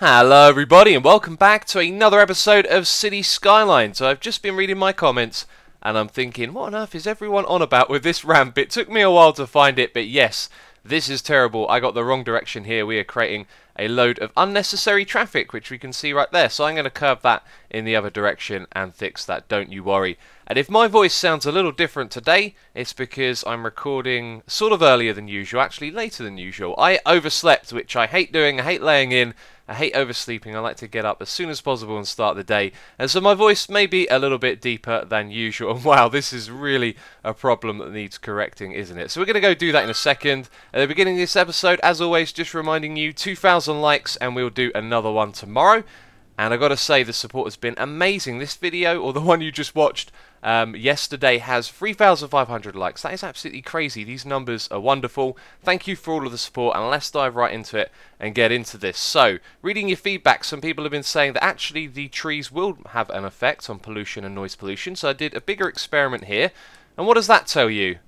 Hello everybody and welcome back to another episode of City Skylines. So I've just been reading my comments and I'm thinking, what on earth is everyone on about with this ramp? It took me a while to find it, but yes, this is terrible. I got the wrong direction here. We are creating a load of unnecessary traffic, which we can see right there. So I'm going to curve that in the other direction and fix that, don't you worry. And if my voice sounds a little different today, it's because I'm recording sort of earlier than usual, actually later than usual. I overslept, which I hate doing. I hate laying in. I hate oversleeping. I like to get up as soon as possible and start the day. And so my voice may be a little bit deeper than usual. And wow, this is really a problem that needs correcting, isn't it? So we're going to go do that in a second. At the beginning of this episode, as always, just reminding you, 2,000 likes and we'll do another one tomorrow. And I've got to say, the support has been amazing. This video, or the one you just watched yesterday, has 3,500 likes. That is absolutely crazy. These numbers are wonderful. Thank you for all of the support, and let's dive right into it and get into this. So, reading your feedback, some people have been saying that actually the trees will have an effect on pollution and noise pollution. So I did a bigger experiment here. And what does that tell you?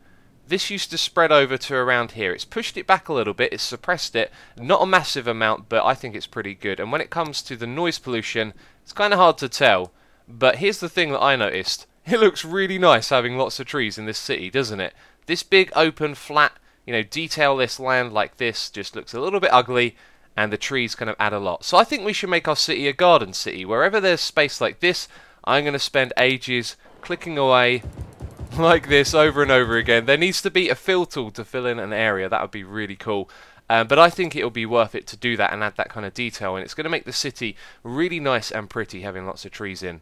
This used to spread over to around here. It's pushed it back a little bit, it's suppressed it. Not a massive amount, but I think it's pretty good. And when it comes to the noise pollution, it's kind of hard to tell. But here's the thing that I noticed. It looks really nice having lots of trees in this city, doesn't it? This big, open, flat, detailless land like this just looks a little bit ugly, and the trees kind of add a lot. So I think we should make our city a garden city. Wherever there's space like this, I'm going to spend ages clicking away like this over and over again. There needs to be a fill tool to fill in an area. That would be really cool. But I think it'll be worth it to do that and add that kind of detail, and it's going to make the city really nice and pretty having lots of trees in.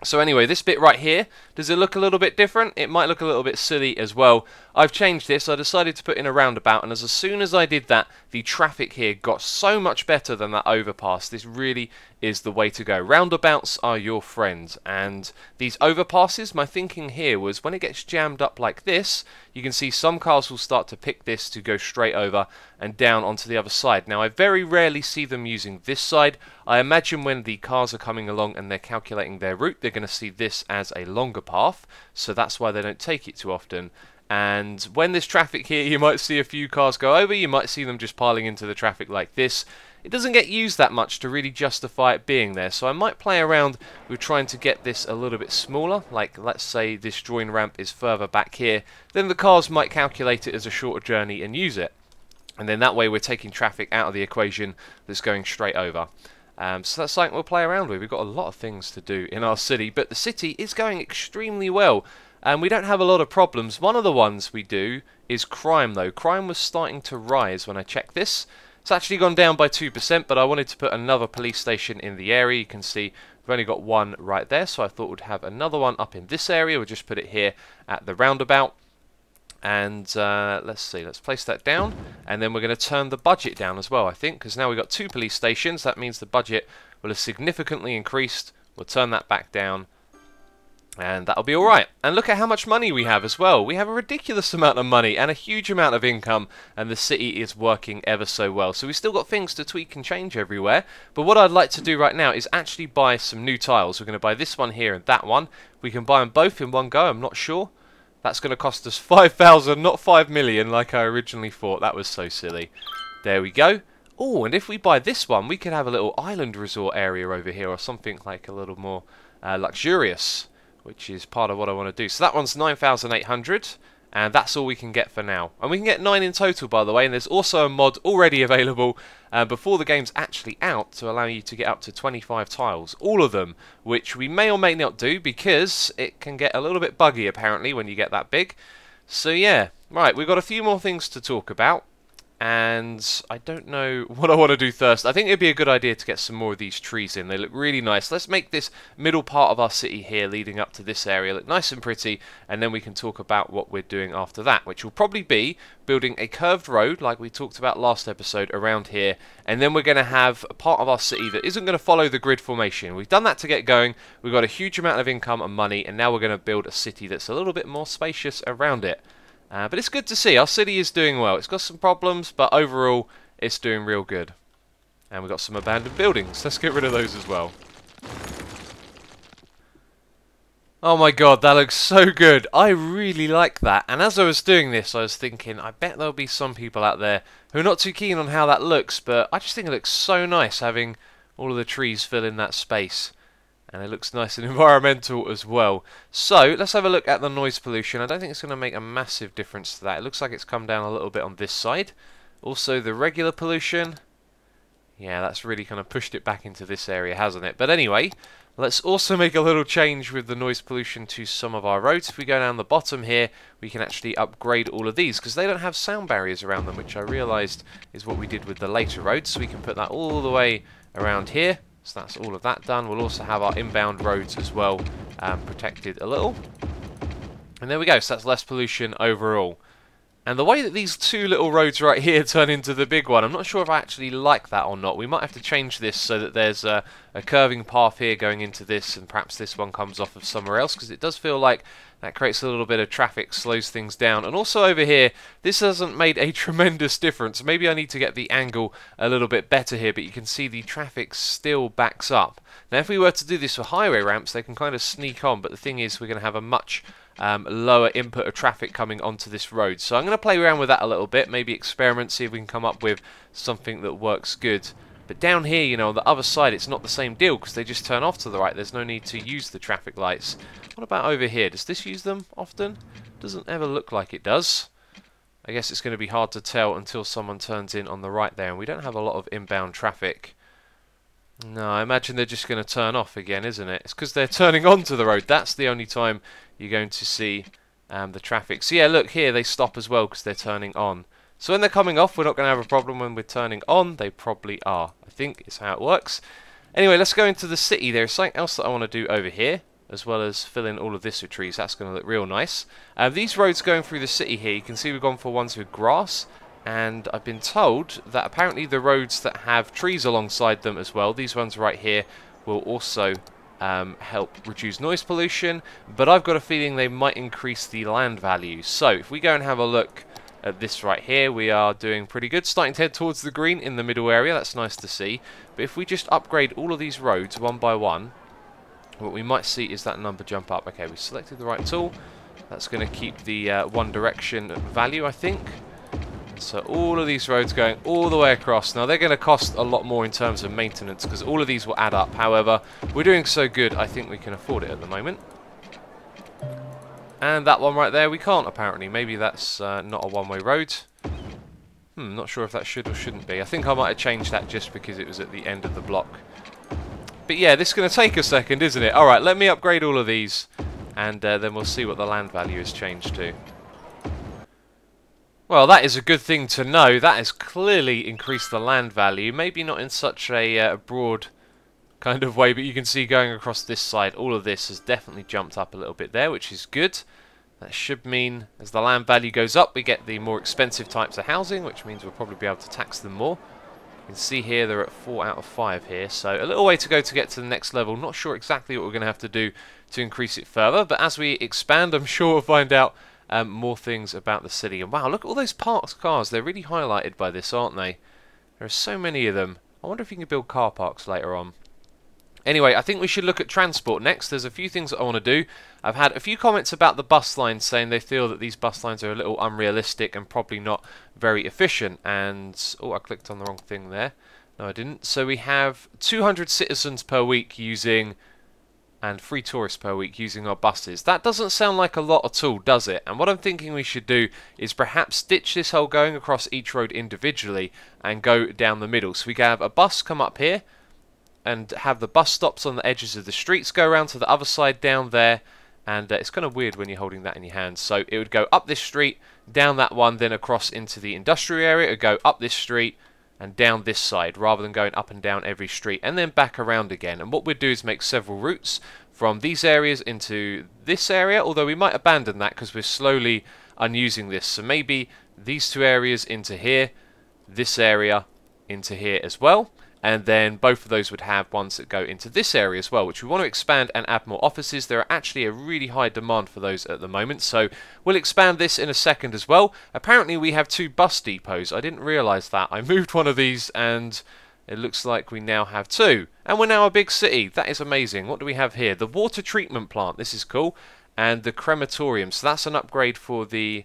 So anyway, this bit right here, does it look a little bit different? It might look a little bit silly as well. I've changed this. I decided to put in a roundabout, and as soon as I did that, the traffic here got so much better than that overpass. This really is the way to go. Roundabouts are your friends, and these overpasses, my thinking here was when it gets jammed up like this, you can see some cars will start to pick this to go straight over and down onto the other side. Now, I very rarely see them using this side. I imagine when the cars are coming along and they're calculating their route, they're going to see this as a longer path, so that's why they don't take it too often. And when there's traffic here, you might see a few cars go over, you might see them just piling into the traffic like this. It doesn't get used that much to really justify it being there, so I might play around with trying to get this a little bit smaller. Like, let's say this join ramp is further back here, then the cars might calculate it as a shorter journey and use it. And then that way we're taking traffic out of the equation that's going straight over. So that's something we'll play around with. We've got a lot of things to do in our city, but the city is going extremely well. And we don't have a lot of problems. One of the ones we do is crime, though. Crime was starting to rise when I checked this. It's actually gone down by 2%, but I wanted to put another police station in the area. You can see we've only got one right there, so I thought we'd have another one up in this area. We'll just put it here at the roundabout. And let's see, let's place that down. And then we're going to turn the budget down as well, I think, because now we've got 2 police stations. That means the budget will have significantly increased. We'll turn that back down. And that'll be alright. And look at how much money we have as well. We have a ridiculous amount of money and a huge amount of income, and the city is working ever so well. So we've still got things to tweak and change everywhere. But what I'd like to do right now is actually buy some new tiles. We're going to buy this one here and that one. We can buy them both in one go, I'm not sure. That's going to cost us 5,000, not 5 million like I originally thought. That was so silly. There we go. Oh, and if we buy this one, we could have a little island resort area over here, or something like a little more luxurious, which is part of what I want to do. So that one's 9,800, and that's all we can get for now. And we can get 9 in total, by the way, and there's also a mod already available before the game's actually out to allow you to get up to 25 tiles, all of them, which we may or may not do because it can get a little bit buggy apparently when you get that big. So yeah, right, we've got a few more things to talk about. And I don't know what I want to do first. I think it'd be a good idea to get some more of these trees in. They look really nice. Let's make this middle part of our city here leading up to this area look nice and pretty, and then we can talk about what we're doing after that, which will probably be building a curved road like we talked about last episode around here, and then we're going to have a part of our city that isn't going to follow the grid formation. We've done that to get going. We've got a huge amount of income and money, and now we're going to build a city that's a little bit more spacious around it. But it's good to see. Our city is doing well. It's got some problems, but overall, it's doing real good. And we've got some abandoned buildings. Let's get rid of those as well. Oh my god, that looks so good. I really like that. And as I was doing this, I was thinking, I bet there'll be some people out there who are not too keen on how that looks, but I just think it looks so nice having all of the trees fill in that space. And it looks nice and environmental as well. So, let's have a look at the noise pollution. I don't think it's going to make a massive difference to that. It looks like it's come down a little bit on this side. Also, the regular pollution. Yeah, that's really kind of pushed it back into this area, hasn't it? But anyway, let's also make a little change with the noise pollution to some of our roads. If we go down the bottom here, we can actually upgrade all of these because they don't have sound barriers around them, which I realised is what we did with the later roads. So we can put that all the way around here. So that's all of that done. We'll also have our inbound roads as well protected a little. And there we go. So that's less pollution overall. And the way that these two little roads right here turn into the big one, I'm not sure if I actually like that or not. We might have to change this so that there's a curving path here going into this, and perhaps this one comes off of somewhere else, because it does feel like that creates a little bit of traffic, slows things down. And also over here, this hasn't made a tremendous difference. Maybe I need to get the angle a little bit better here, but you can see the traffic still backs up. Now if we were to do this for highway ramps, they can kind of sneak on, but the thing is we're going to have a much lower input of traffic coming onto this road. So I'm going to play around with that a little bit, maybe experiment, see if we can come up with something that works good. But down here, you know, on the other side, it's not the same deal because they just turn off to the right. There's no need to use the traffic lights. What about over here? Does this use them often? Doesn't ever look like it does. I guess it's going to be hard to tell until someone turns in on the right there, and we don't have a lot of inbound traffic. No, I imagine they're just going to turn off again, isn't it? It's because they're turning onto the road. That's the only time you're going to see the traffic. So yeah, look here, they stop as well because they're turning on. So when they're coming off, we're not going to have a problem. When we're turning on, they probably are. I think is how it works. Anyway, let's go into the city. There's something else that I want to do over here, as well as fill in all of this with trees. That's going to look real nice. These roads going through the city here, you can see we've gone for ones with grass. And I've been told that apparently the roads that have trees alongside them as well, these ones right here, will also help reduce noise pollution. But I've got a feeling they might increase the land value. So if we go and have a look at this right here, we are doing pretty good. Starting to head towards the green in the middle area. That's nice to see. But if we just upgrade all of these roads one by one, what we might see is that number jump up. Okay, we selected the right tool. That's going to keep the one direction value, I think. So all of these roads going all the way across. Now they're going to cost a lot more in terms of maintenance because all of these will add up. However, we're doing so good, I think we can afford it at the moment. And that one right there, we can't apparently. Maybe that's not a one-way road. Not sure if that should or shouldn't be. I think I might have changed that just because it was at the end of the block. But yeah, this is going to take a second, isn't it? Alright, let me upgrade all of these, and then we'll see what the land value has changed to. Well, that is a good thing to know. That has clearly increased the land value. Maybe not in such a broad kind of way, but you can see going across this side, all of this has definitely jumped up a little bit there, which is good. That should mean as the land value goes up, we get the more expensive types of housing, which means we'll probably be able to tax them more. You can see here they're at 4 out of 5 here, so a little way to go to get to the next level. Not sure exactly what we're going to have to do to increase it further, but as we expand, I'm sure we'll find out more things about the city. And wow, look at all those parked cars. They're really highlighted by this, aren't they? There are so many of them. I wonder if you can build car parks later on. Anyway, I think we should look at transport next. There's a few things that I want to do. I've had a few comments about the bus lines saying they feel that these bus lines are a little unrealistic and probably not very efficient. And, oh, I clicked on the wrong thing there. No, I didn't. So we have 200 citizens per week using, and 3 tourists per week using our buses. That doesn't sound like a lot at all, does it? And what I'm thinking we should do is perhaps ditch this whole going across each road individually and go down the middle. So we can have a bus come up here and have the bus stops on the edges of the streets, go around to the other side down there, and it's kind of weird when you're holding that in your hands. So it would go up this street, down that one, then across into the industrial area. It would go up this street and down this side, rather than going up and down every street, and then back around again. And what we'd do is make several routes from these areas into this area, although we might abandon that because we're slowly unusing this. So maybe these 2 areas into here, this area into here as well. And then both of those would have ones that go into this area as well, which we want to expand and add more offices. There are actually a really high demand for those at the moment, so we'll expand this in a second as well. Apparently we have 2 bus depots. I didn't realise that. I moved one of these and It looks like we now have 2. And we're now a big city. That is amazing. What do we have here? The water treatment plant. This is cool. And the crematorium. So that's an upgrade for the...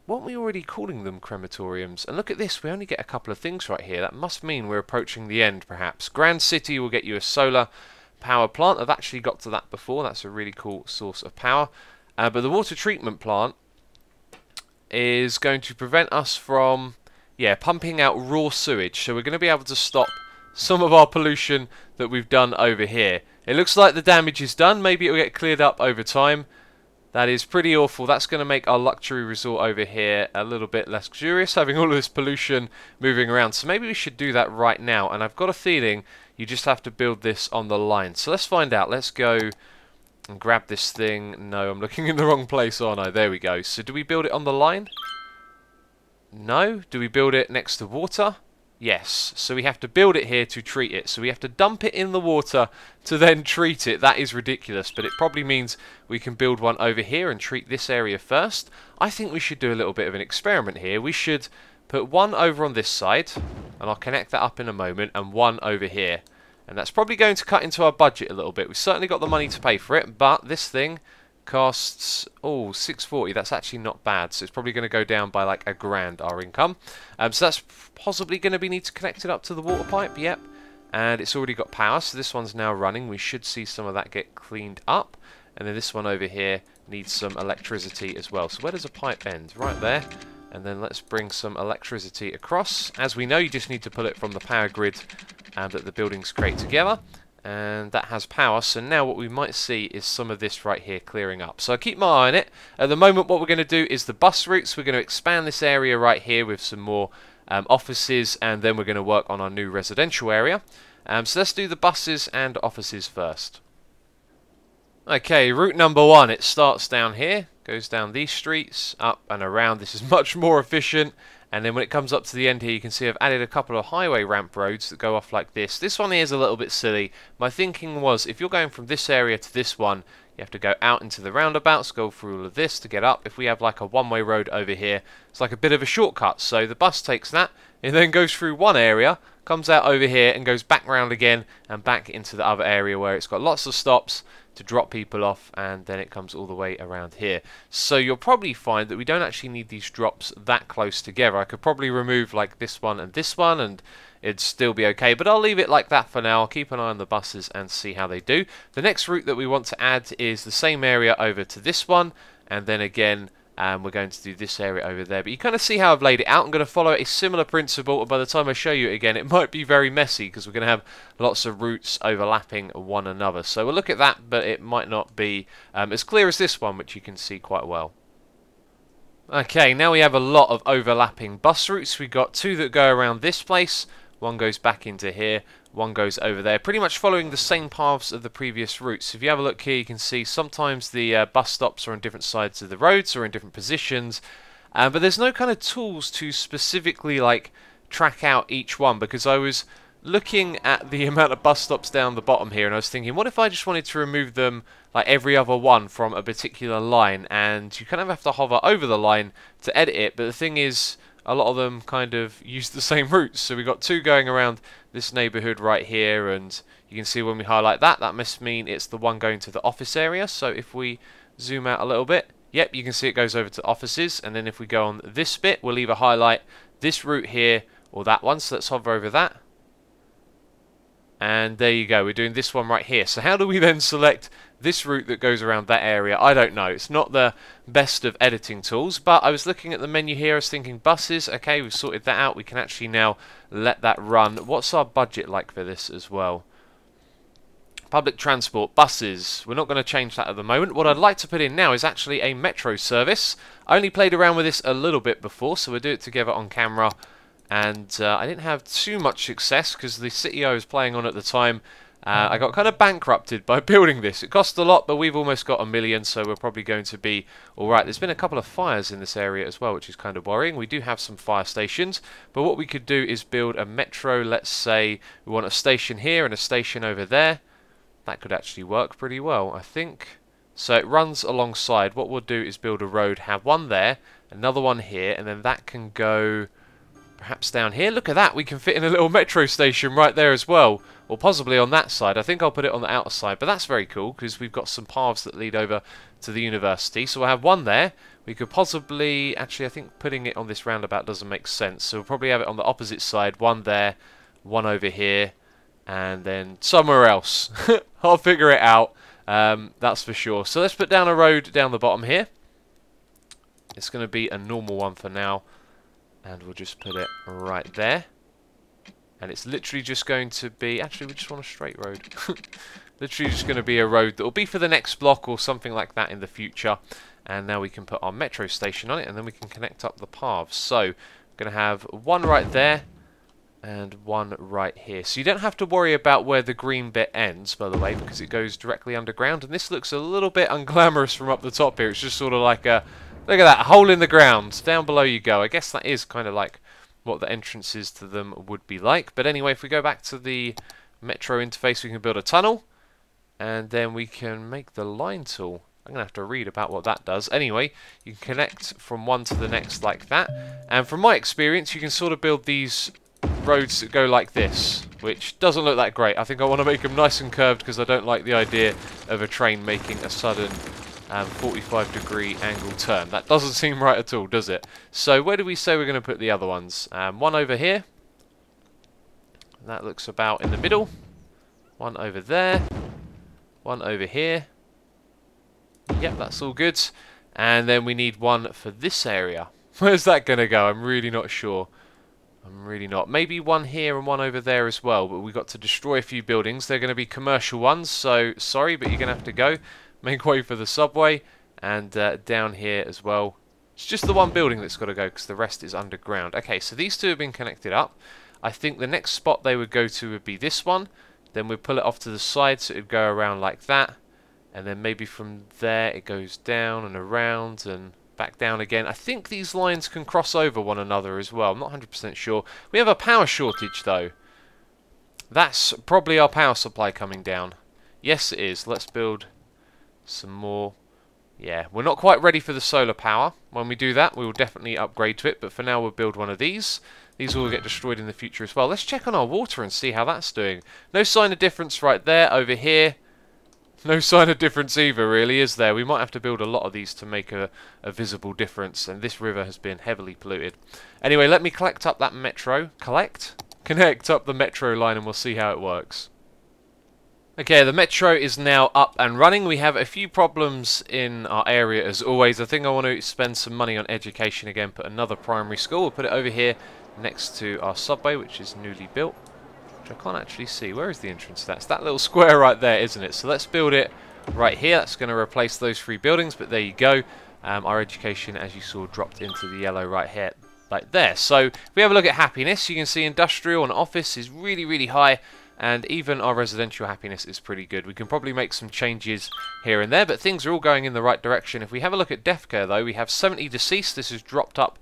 Weren't we already calling them crematoriums? And look at this. We only get a couple of things right here. That must mean we're approaching the end, perhaps. Grand City will get you a solar power plant. I've actually got to that before. That's a really cool source of power. But the water treatment plant is going to prevent us from... yeah, pumping out raw sewage, so we're going to be able to stop some of our pollution that we've done over here. It looks like the damage is done. Maybe it will get cleared up over time. That is pretty awful. That's going to make our luxury resort over here a little bit less luxurious, having all of this pollution moving around. So maybe we should do that right now, and I've got a feeling you just have to build this on the line. So let's find out. Let's go and grab this thing. No, I'm looking in the wrong place, aren't I? There we go. So do we build it on the line? No. Do we build it next to water? Yes. So we have to build it here to treat it. So we have to dump it in the water to then treat it. That is ridiculous, but it probably means we can build one over here and treat this area first. I think we should do a little bit of an experiment here. We should put one over on this side, and I'll connect that up in a moment, and one over here. And that's probably going to cut into our budget a little bit. We've certainly got the money to pay for it, but this thing costs, oh, 640. That's actually not bad. So it's probably going to go down by like $1,000, our income. So that's possibly going to need to connect it up to the water pipe. Yep. And it's already got power, so this one's now running. We should see some of that get cleaned up. And then this one over here needs some electricity as well. So where does a pipe end? Right there. And then let's bring some electricity across. As we know, you just need to pull it from the power grid that the buildings create together. And that has power, so now what we might see is some of this right here clearing up. So I keep my eye on it. At the moment, what we're going to do is the bus routes. We're going to expand this area right here with some more offices, and then we're going to work on our new residential area. So let's do the buses and offices first. Okay, route number 1. It starts down here, goes down these streets, up and around. This is much more efficient. And then when it comes up to the end here, you can see I've added a couple of highway ramp roads that go off like this. This one here is a little bit silly. My thinking was, if you're going from this area to this one, you have to go out into the roundabouts, go through all of this to get up. If we have like a one-way road over here, it's like a bit of a shortcut. So the bus takes that, it then goes through one area, comes out over here and goes back round again and back into the other area where it's got lots of stops to drop people off, and then it comes all the way around here. So you'll probably find that we don't actually need these drops that close together. I could probably remove like this one and it'd still be okay, but I'll leave it like that for now. I'll keep an eye on the buses and see how they do. The next route that we want to add is the same area over to this one, and then again we're going to do this area over there. But you kind of see how I've laid it out. I'm going to follow a similar principle, and by the time I show you it again, it might be very messy because we're going to have lots of routes overlapping one another. So we'll look at that, but it might not be as clear as this one, which you can see quite well. Okay, now we have a lot of overlapping bus routes. We've got 2 that go around this place, one goes back into here, one goes over there, pretty much following the same paths of the previous routes. If you have a look here, you can see sometimes the bus stops are on different sides of the roads or in different positions, but there's no kind of tools to specifically like track out each one, because I was looking at the amount of bus stops down the bottom here and I was thinking, what if I just wanted to remove them like every other one from a particular line? And you kind of have to hover over the line to edit it, but the thing is, a lot of them kind of use the same routes. So we've got 2 going around this neighbourhood right here, and you can see when we highlight that, that must mean it's the one going to the office area. So if we zoom out a little bit, yep, you can see it goes over to offices. And then if we go on this bit, we'll either highlight this route here or that one. So let's hover over that. And there you go, we're doing this one right here. So how do we then select this route that goes around that area? I don't know. It's not the best of editing tools, but I was looking at the menu here, I was thinking buses, okay, we've sorted that out. We can actually now let that run. What's our budget like for this as well? Public transport, buses, we're not going to change that at the moment. What I'd like to put in now is actually a metro service. I only played around with this a little bit before, so we'll do it together on camera. And I didn't have too much success because the city I was playing on at the time, I got kind of bankrupted by building this. It cost a lot, but we've almost got $1 million, so we're probably going to be alright. There's been a couple of fires in this area as well, which is kind of worrying. We do have some fire stations, but what we could do is build a metro. Let's say we want a station here and a station over there. That could actually work pretty well, I think. So it runs alongside. What we'll do is build a road, have one there, another one here, and then that can go Perhaps down here. Look at that. We can fit in a little metro station right there as well. Or possibly on that side. I think I'll put it on the outer side. But that's very cool because we've got some paths that lead over to the university. So we'll have one there. We could possibly... Actually, I think putting it on this roundabout doesn't make sense. So we'll probably have it on the opposite side. One there. One over here. And then somewhere else. I'll figure it out. That's for sure. So let's put down a road down the bottom here. It's going to be a normal one for now. And we'll just put it right there. And it's literally just going to be... Actually, we just want a straight road. Literally just going to be a road that will be for the next block or something like that in the future. And now we can put our metro station on it. And then we can connect up the paths. So, we're going to have one right there. And one right here. So you don't have to worry about where the green bit ends, by the way, because it goes directly underground. And this looks a little bit unglamorous from up the top here. It's just sort of like a... Look at that, a hole in the ground. Down below you go. I guess that is kind of like what the entrances to them would be like. But anyway, if we go back to the metro interface, we can build a tunnel. And then we can make the line tool. I'm going to have to read about what that does. Anyway, you can connect from one to the next like that. And from my experience, you can sort of build these roads that go like this, which doesn't look that great. I think I want to make them nice and curved because I don't like the idea of a train making a sudden 45-degree angle turn. That doesn't seem right at all, does it? So where do we say we're going to put the other ones? One over here. That looks about in the middle. One over there. One over here. Yep, that's all good. And then we need one for this area. Where's that going to go? I'm really not sure. I'm really not. Maybe one here and one over there as well, but we've got to destroy a few buildings. They're going to be commercial ones, so sorry, but you're going to have to go. Make way for the subway, and down here as well. It's just the one building that's got to go because the rest is underground. Okay, so these two have been connected up. I think the next spot they would go to would be this one. Then we'd pull it off to the side so it would go around like that. And then maybe from there it goes down and around and back down again. I think these lines can cross over one another as well. I'm not 100% sure. We have a power shortage though. That's probably our power supply coming down. Yes, it is. Let's build some more. Yeah, we're not quite ready for the solar power. When we do that, we will definitely upgrade to it. But for now, we'll build one of these. These will get destroyed in the future as well. Let's check on our water and see how that's doing. No sign of difference right there. Over here, no sign of difference either, really, is there? We might have to build a lot of these to make a visible difference. And this river has been heavily polluted. Anyway, let me collect up that metro. Connect up the metro line and we'll see how it works. Okay, the metro is now up and running. We have a few problems in our area as always. I think I want to spend some money on education again, put another primary school. We'll put it over here next to our subway, which is newly built, which I can't actually see. Where is the entrance to that? It's that little square right there, isn't it? So let's build it right here. That's going to replace those three buildings, but there you go. Our education, as you saw, dropped into the yellow right here, like there. So if we have a look at happiness, you can see industrial and office is really, really high. And even our residential happiness is pretty good. We can probably make some changes here and there, but things are all going in the right direction. If we have a look at death care, though, we have 70 deceased. This has dropped up,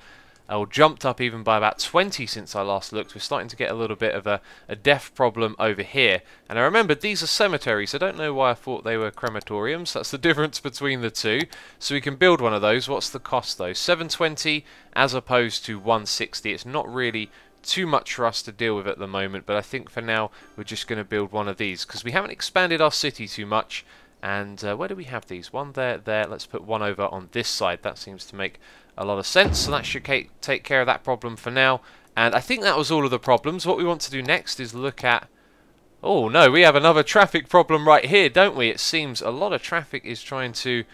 or jumped up even by about 20 since I last looked. We're starting to get a little bit of a death problem over here. And I remembered these are cemeteries. I don't know why I thought they were crematoriums. That's the difference between the two. So we can build one of those. What's the cost, though? 720 as opposed to 160. It's not really too much for us to deal with at the moment, but I think for now we're just going to build one of these because we haven't expanded our city too much. And where do we have these? One there. Let's put one over on this side. That seems to make a lot of sense, so that should take care of that problem for now. And I think that was all of the problems. What we want to do next is look at... Oh no, we have another traffic problem right here, don't we? It seems a lot of traffic is trying to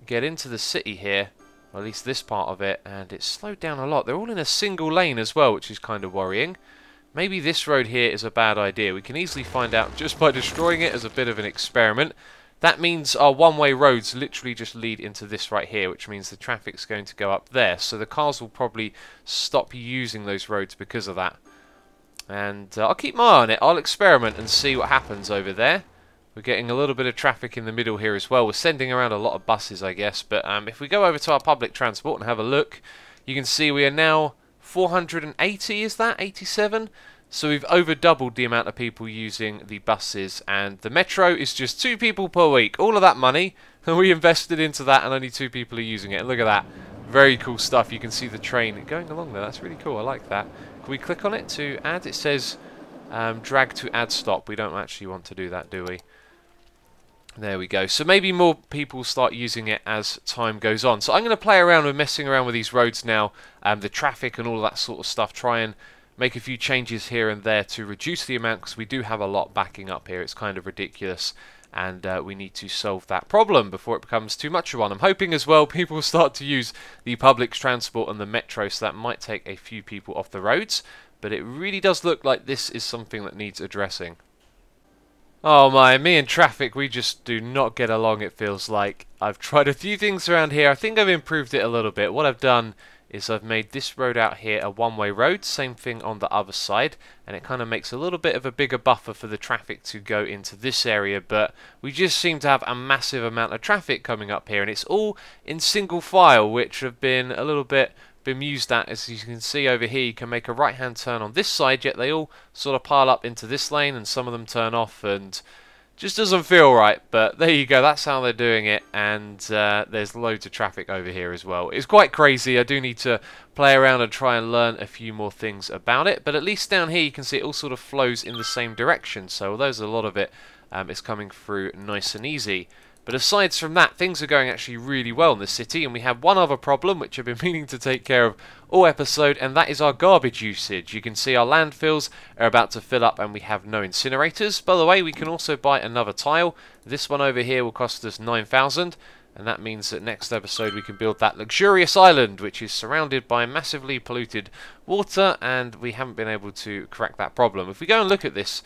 get into the city here. Or at least this part of it, and it's slowed down a lot. They're all in a single lane as well, which is kind of worrying. Maybe this road here is a bad idea. We can easily find out just by destroying it as a bit of an experiment. That means our one-way roads literally just lead into this right here, which means the traffic's going to go up there. So the cars will probably stop using those roads because of that. And I'll keep my eye on it. I'll experiment and see what happens over there. We're getting a little bit of traffic in the middle here as well. We're sending around a lot of buses, I guess. But if we go over to our public transport and have a look, you can see we are now 480, is that? 87? So we've over doubled the amount of people using the buses. And the metro is just 2 people per week. All of that money, we invested into that and only 2 people are using it. And look at that. Very cool stuff. You can see the train going along there. That's really cool. I like that. Can we click on it to add? It says drag to add stop. We don't actually want to do that, do we? There we go. So maybe more people start using it as time goes on. So I'm going to play around with messing around with these roads now, the traffic and all that sort of stuff. Try and make a few changes here and there to reduce the amount, because we do have a lot backing up here. It's kind of ridiculous, and we need to solve that problem before it becomes too much of one. I'm hoping as well people will start to use the public transport and the metro, so that might take a few people off the roads, but it really does look like this is something that needs addressing. Oh my, me and traffic, we just do not get along, it feels like. I've tried a few things around here. I think I've improved it a little bit. What I've done is I've made this road out here a one-way road, same thing on the other side, and it kind of makes a little bit of a bigger buffer for the traffic to go into this area, but we just seem to have a massive amount of traffic coming up here, and it's all in single file, which have been a little bit bemused at. As you can see over here, you can make a right hand turn on this side, yet they all sort of pile up into this lane, and some of them turn off, and just doesn't feel right. But there you go, that's how they're doing it, and there's loads of traffic over here as well. It's quite crazy. I do need to play around and try and learn a few more things about it, but at least down here you can see it all sort of flows in the same direction, so although there's a lot of it, it's coming through nice and easy. But aside from that, things are going actually really well in the city, and we have one other problem which I've been meaning to take care of all episode, and that is our garbage usage. You can see our landfills are about to fill up and we have no incinerators. By the way, we can also buy another tile. This one over here will cost us 9,000, and that means that next episode we can build that luxurious island which is surrounded by massively polluted water, and we haven't been able to crack that problem. If we go and look at these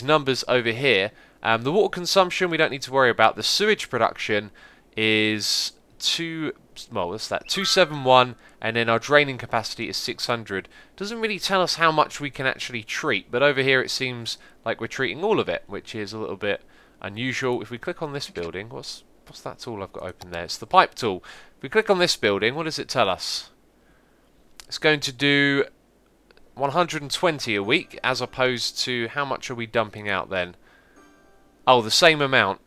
numbers over here, the water consumption we don't need to worry about. The sewage production is 271, and then our draining capacity is 600. Doesn't really tell us how much we can actually treat, but over here it seems like we're treating all of it, which is a little bit unusual. If we click on this building, what's that tool I've got open there? It's the pipe tool. If we click on this building, what does it tell us? It's going to do 120 a week, as opposed to how much are we dumping out then? Oh, the same amount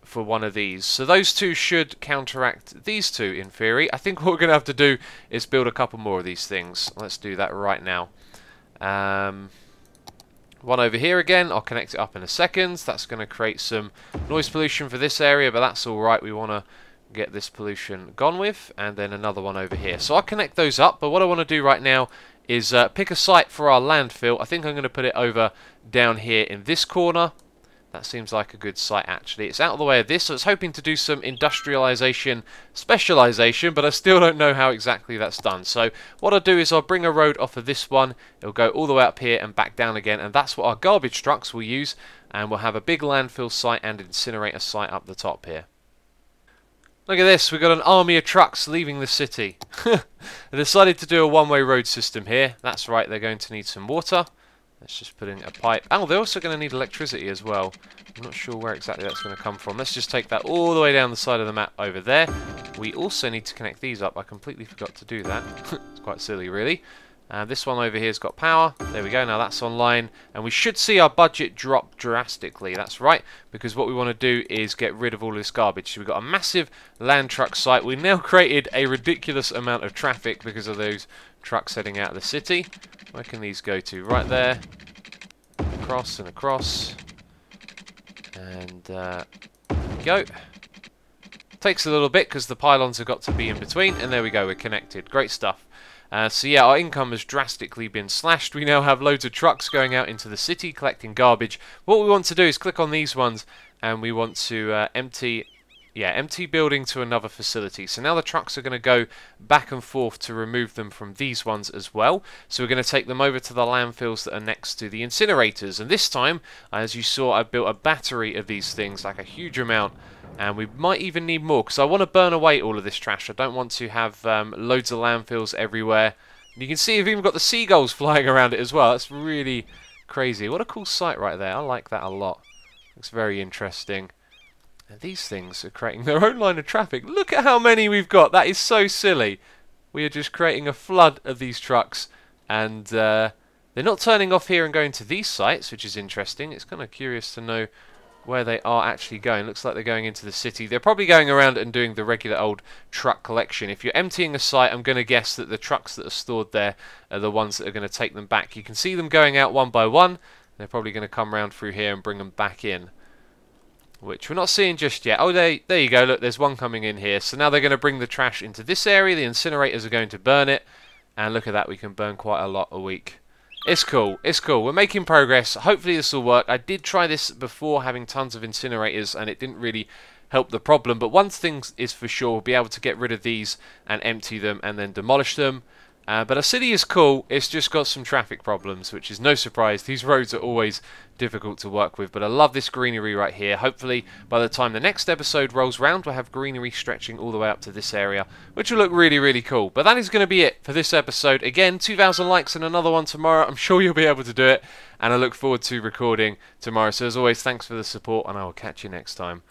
for one of these. So those two should counteract these two in theory. I think what we're going to have to do is build a couple more of these things. Let's do that right now. One over here again. I'll connect it up in a second. That's going to create some noise pollution for this area, but that's alright. We want to get this pollution gone with. And then another one over here. So I'll connect those up, but what I want to do right now is pick a site for our landfill. I think I'm going to put it over down here in this corner. That seems like a good site actually. It's out of the way of this, so I was hoping to do some industrialization specialization, but I still don't know how exactly that's done. So what I'll do is I'll bring a road off of this one. It'll go all the way up here and back down again, and that's what our garbage trucks will use, and we'll have a big landfill site and incinerator site up the top here. Look at this, we've got an army of trucks leaving the city. They decided to do a one-way road system here. That's right, they're going to need some water. Let's just put in a pipe. Oh, they're also going to need electricity as well. I'm not sure where exactly that's going to come from. Let's just take that all the way down the side of the map over there. We also need to connect these up. I completely forgot to do that. It's quite silly, really. This one over here's got power. There we go. Now that's online. And we should see our budget drop drastically. That's right. Because what we want to do is get rid of all this garbage. So we've got a massive land truck site. We've now created a ridiculous amount of traffic because of those trucks heading out of the city. Where can these go to? Right there. Across and across. And there we go. Takes a little bit because the pylons have got to be in between. And there we go. We're connected. Great stuff. So yeah, our income has drastically been slashed. We now have loads of trucks going out into the city collecting garbage. What we want to do is click on these ones, and we want to empty building to another facility. So now the trucks are going to go back and forth to remove them from these ones as well. So we're going to take them over to the landfills that are next to the incinerators. And this time, as you saw, I built a battery of these things, like a huge amount. And we might even need more, because I want to burn away all of this trash. I don't want to have loads of landfills everywhere. And you can see I've even got the seagulls flying around it as well. That's really crazy. What a cool site right there. I like that a lot. Looks very interesting. And these things are creating their own line of traffic. Look at how many we've got. That is so silly. We are just creating a flood of these trucks. And they're not turning off here and going to these sites, which is interesting. It's kind of curious to know where they are actually going. Looks like they're going into the city. They're probably going around and doing the regular old truck collection. If you're emptying a site, I'm going to guess that the trucks that are stored there are the ones that are going to take them back. You can see them going out one by one. They're probably going to come round through here and bring them back in, which we're not seeing just yet. Oh, there you go. Look, there's one coming in here. So now they're going to bring the trash into this area. The incinerators are going to burn it. And look at that. We can burn quite a lot a week. It's cool. It's cool. We're making progress. Hopefully this will work. I did try this before, having tons of incinerators, and it didn't really help the problem. But one thing is for sure, we'll be able to get rid of these and empty them and then demolish them. But our city is cool. It's just got some traffic problems, which is no surprise. These roads are always difficult to work with. But I love this greenery right here. Hopefully, by the time the next episode rolls round, we'll have greenery stretching all the way up to this area, which will look really, really cool. But that is going to be it for this episode. Again, 2,000 likes and another one tomorrow. I'm sure you'll be able to do it. And I look forward to recording tomorrow. So as always, thanks for the support, and I will catch you next time.